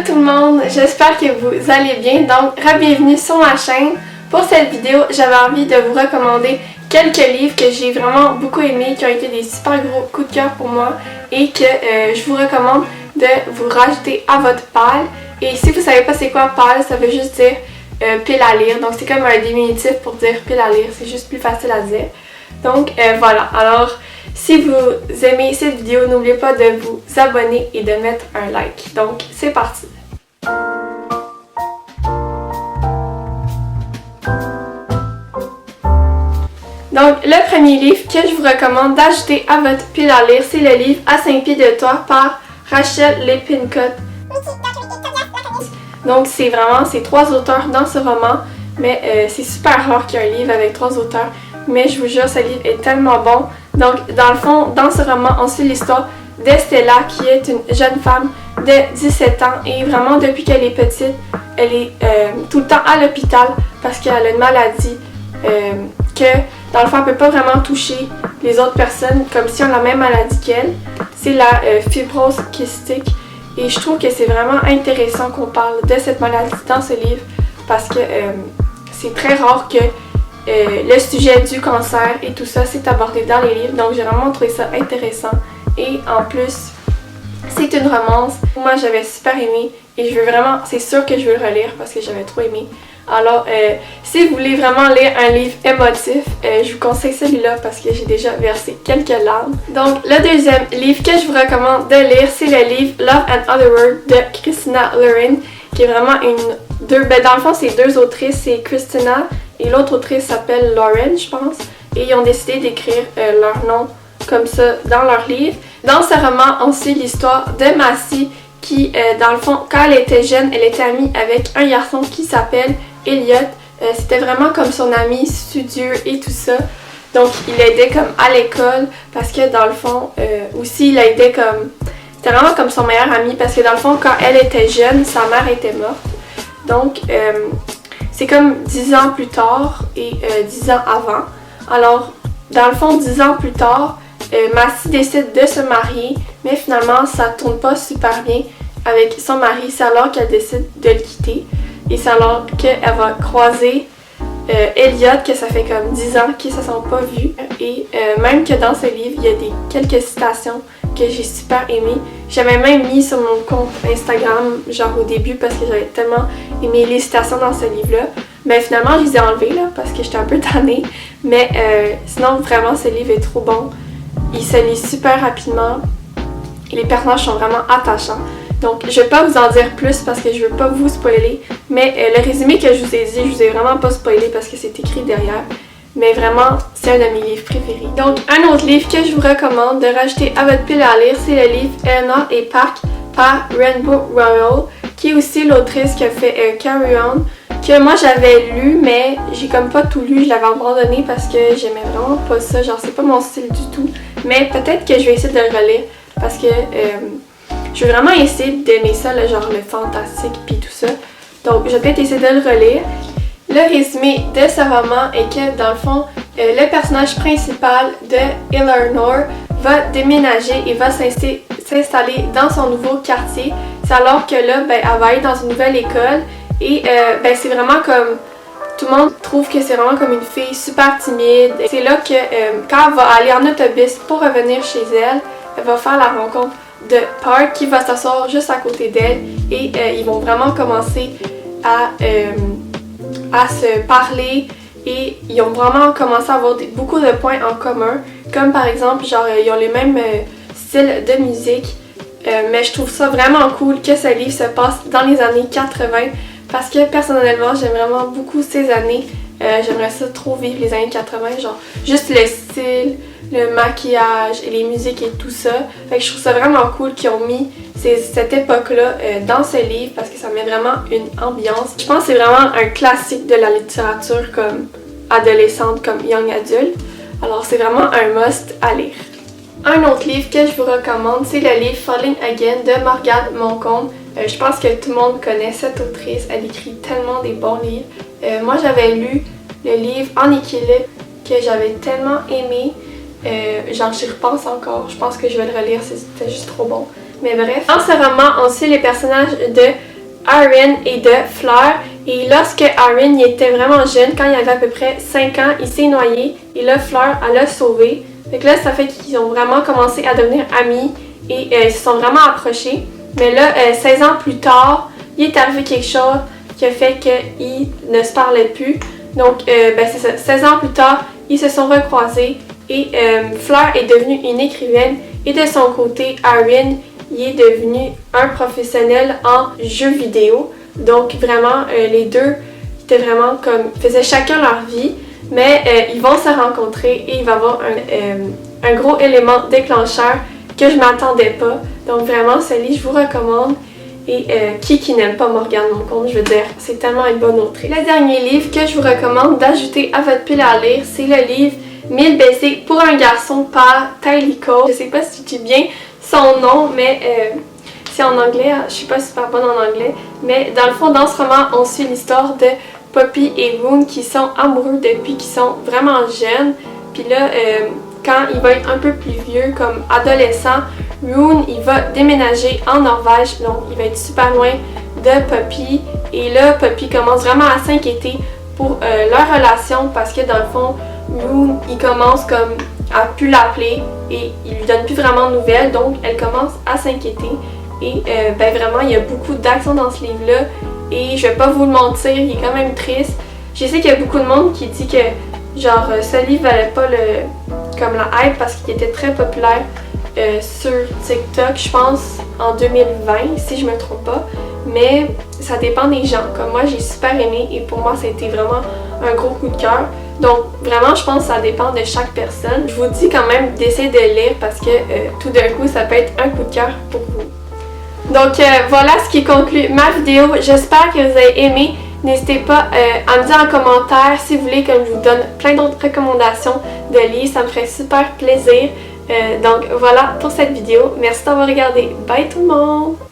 tout le monde, j'espère que vous allez bien. Donc, bienvenue sur ma chaîne. Pour cette vidéo, j'avais envie de vous recommander quelques livres que j'ai vraiment beaucoup aimés, qui ont été des super gros coups de cœur pour moi et que je vous recommande de vous rajouter à votre pile. Et si vous savez pas c'est quoi pile, ça veut juste dire pile à lire. Donc, c'est comme un diminutif pour dire pile à lire, c'est juste plus facile à dire. Donc, voilà. Alors, si vous aimez cette vidéo, n'oubliez pas de vous abonner et de mettre un like. Donc, c'est parti! Donc, le premier livre que je vous recommande d'ajouter à votre pile à lire, c'est le livre À 5 pieds de toi par Rachel Lippincott. Donc, c'est trois auteurs dans ce roman, mais c'est super rare qu'il y ait un livre avec trois auteurs. Mais je vous jure, ce livre est tellement bon. Donc, dans le fond, dans ce roman, on suit l'histoire d'Estella, qui est une jeune femme de 17 ans. Et vraiment, depuis qu'elle est petite, elle est tout le temps à l'hôpital parce qu'elle a une maladie que, dans le fond, elle ne peut pas vraiment toucher les autres personnes comme si on a la même maladie qu'elle. C'est la fibrose kystique. Et je trouve que c'est vraiment intéressant qu'on parle de cette maladie dans ce livre parce que c'est très rare que le sujet du cancer et tout ça c'est abordé dans les livres, donc j'ai vraiment trouvé ça intéressant. Et en plus, c'est une romance. Moi, j'avais super aimé et je veux vraiment, c'est sûr que je veux le relire parce que j'avais trop aimé. Alors, si vous voulez vraiment lire un livre émotif, je vous conseille celui-là parce que j'ai déjà versé quelques larmes. Donc, le deuxième livre que je vous recommande de lire, c'est le livre Love and Other Words de Christina Lauren, qui est vraiment dans le fond, c'est deux autrices, c'est Christina et l'autre autrice s'appelle Lauren, je pense, et ils ont décidé d'écrire leur nom comme ça dans leur livre. Dans ce roman, on suit l'histoire de Massy qui, dans le fond, quand elle était jeune, elle était amie avec un garçon qui s'appelle Elliot. C'était vraiment comme son ami studieux et tout ça. Donc, il l'aidait comme à l'école parce que, dans le fond, aussi, il l'aidait comme... C'était vraiment comme son meilleur ami parce que, dans le fond, quand elle était jeune, sa mère était morte. Donc, c'est comme 10 ans plus tard et 10 ans avant. Alors, dans le fond, 10 ans plus tard, Massy décide de se marier, mais finalement, ça tourne pas super bien avec son mari. C'est alors qu'elle décide de le quitter. Et c'est alors qu'elle va croiser Elliot, que ça fait comme 10 ans qu'ils se sont pas vus. Et même que dans ce livre, il y a quelques citations que j'ai super aimées. J'avais même mis sur mon compte Instagram, genre au début, parce que j'avais tellement aimé les citations dans ce livre-là. Mais finalement, je les ai enlevées là, parce que j'étais un peu tannée. Mais sinon, vraiment, ce livre est trop bon. Il se lit super rapidement. Et les personnages sont vraiment attachants. Donc, je vais pas vous en dire plus parce que je veux pas vous spoiler. Mais le résumé que je vous ai dit, je vous ai vraiment pas spoilé parce que c'est écrit derrière. Mais vraiment, c'est un de mes livres préférés. Donc, un autre livre que je vous recommande de rajouter à votre pile à lire, c'est le livre Eleanor et Park par Rainbow Rowell, qui est aussi l'autrice qui a fait Carry On, que moi j'avais lu, mais j'ai comme pas tout lu, je l'avais abandonné parce que j'aimais vraiment pas ça, genre c'est pas mon style du tout. Mais peut-être que je vais essayer de le relire parce que je veux vraiment essayer d'aimer ça, là, genre le fantastique puis tout ça. Donc, je vais peut-être essayer de le relire. Le résumé de ce roman est que, dans le fond, le personnage principal de Eleanor va déménager et va s'installer dans son nouveau quartier. C'est alors que là, elle va aller dans une nouvelle école et c'est vraiment comme... Tout le monde trouve que c'est vraiment comme une fille super timide. C'est là que, quand elle va aller en autobus pour revenir chez elle, elle va faire la rencontre de Park qui va s'asseoir juste à côté d'elle et ils vont vraiment commencer à se parler et ils ont vraiment commencé à avoir beaucoup de points en commun, comme par exemple genre ils ont les mêmes styles de musique, mais je trouve ça vraiment cool que ce livre se passe dans les années 80 parce que personnellement j'aime vraiment beaucoup ces années. J'aimerais ça trop vivre les années 80, genre juste le style, le maquillage et les musiques et tout ça. Fait que je trouve ça vraiment cool qu'ils ont mis cette époque-là dans ce livre parce que ça met vraiment une ambiance. Je pense que c'est vraiment un classique de la littérature comme adolescente, comme young adulte. Alors c'est vraiment un must à lire. Un autre livre que je vous recommande, c'est le livre Falling Again de Morgane Moncombe. Je pense que tout le monde connaît cette autrice, elle écrit tellement des bons livres. Moi j'avais lu le livre En équilibre que j'avais tellement aimé. Genre j'y repense encore, je pense que je vais le relire, c'était juste trop bon. Mais bref, dans ce roman, on suit les personnages de Aaron et de Fleur. Et lorsque Aaron il était vraiment jeune, quand il avait à peu près 5 ans, il s'est noyé et là Fleur elle l'a sauvé. Donc là ça fait qu'ils ont vraiment commencé à devenir amis et ils se sont vraiment approchés. Mais là 16 ans plus tard, il est arrivé quelque chose qui a fait qu'ils ne se parlaient plus. Donc c'est ça, 16 ans plus tard, ils se sont recroisés et Fleur est devenue une écrivaine et de son côté Aaron il est devenu un professionnel en jeux vidéo. Donc vraiment, les deux étaient vraiment comme, faisaient chacun leur vie, mais ils vont se rencontrer et il va y avoir un gros élément déclencheur que je m'attendais pas. Donc vraiment, ce livre, je vous recommande. Et qui n'aime pas Morgane Monconte, je veux dire, c'est tellement une bonne autrice. Le dernier livre que je vous recommande d'ajouter à votre pile à lire, c'est le livre 1000 baisers pour un garçon par Tylee Cole. Je sais pas si tu dis bien son nom, mais c'est en anglais, je suis pas super bonne en anglais, mais dans le fond, dans ce roman, on suit l'histoire de Poppy et Woon qui sont amoureux depuis qu'ils sont vraiment jeunes. Puis là, quand il va être un peu plus vieux, comme adolescent, Woon, il va déménager en Norvège, donc il va être super loin de Poppy. Et là, Poppy commence vraiment à s'inquiéter pour leur relation parce que dans le fond, Woon, il commence comme à plus l'appeler et il lui donne plus vraiment de nouvelles, donc elle commence à s'inquiéter. Et vraiment, il y a beaucoup d'action dans ce livre-là et je vais pas vous le mentir, il est quand même triste. Je sais qu'il y a beaucoup de monde qui dit que genre ce livre valait pas comme la hype parce qu'il était très populaire sur TikTok, je pense en 2020 si je me trompe pas, mais ça dépend des gens. Comme moi, j'ai super aimé et pour moi, c'était vraiment un gros coup de cœur. Donc vraiment, je pense que ça dépend de chaque personne. Je vous dis quand même d'essayer de lire parce que tout d'un coup, ça peut être un coup de cœur pour vous. Donc voilà ce qui conclut ma vidéo. J'espère que vous avez aimé. N'hésitez pas à me dire en commentaire si vous voulez que je vous donne plein d'autres recommandations de livres. Ça me ferait super plaisir. Donc voilà pour cette vidéo. Merci d'avoir regardé. Bye tout le monde!